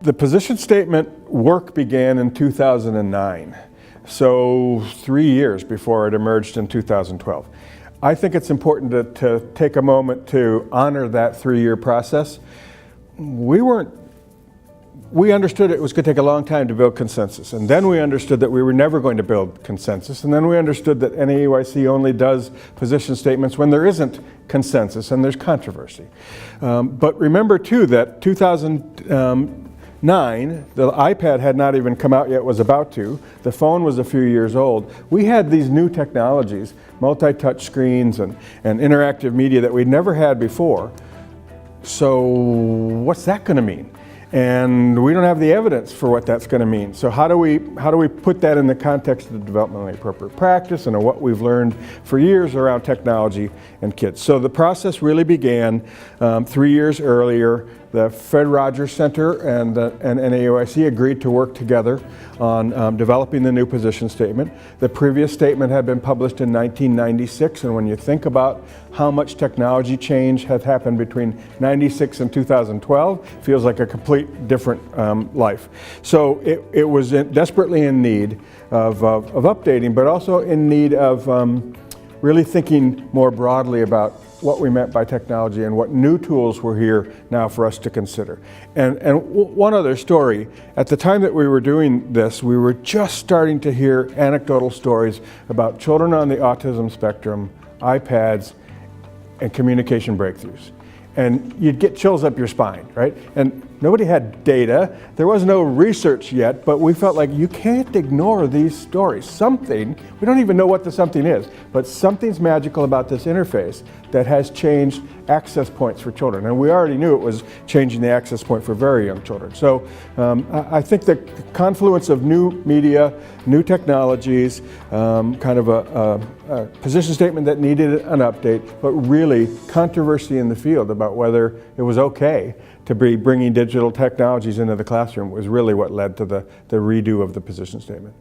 The position statement work began in 2009, so 3 years before it emerged in 2012. I think it's important to take a moment to honor that 3-year process. We understood it was going to take a long time to build consensus, and then we understood that we were never going to build consensus, and then we understood that NAEYC only does position statements when there isn't consensus and there's controversy. But remember too that 2009, the iPad had not even come out yet, was about to. The phone was a few years old. We had these new technologies, multi-touch screens and interactive media that we'd never had before. So what's that going to mean? And we don't have the evidence for what that's going to mean. So how do we put that in the context of the developmentally appropriate practice and what we've learned for years around technology and kids? So the process really began 3 years earlier. The Fred Rogers Center and NAEYC agreed to work together on developing the new position statement. The previous statement had been published in 1996, and when you think about how much technology change had happened between 96 and 2012, it feels like a complete different life. So it was desperately in need of updating, but also in need of really thinking more broadly about what we meant by technology and what new tools were here now for us to consider. And one other story, at the time that we were doing this, we were just starting to hear anecdotal stories about children on the autism spectrum, iPads, and communication breakthroughs. And you'd get chills up your spine, right? And nobody had data. There was no research yet, but we felt like you can't ignore these stories. Something, we don't even know what the something is, but something's magical about this interface that has changed access points for children. And we already knew it was changing the access point for very young children. So I think the confluence of new media, new technologies, kind of a position statement that needed an update, but really controversy in the field about whether it was okay to be bringing digital technologies into the classroom was really what led to the redo of the position statement.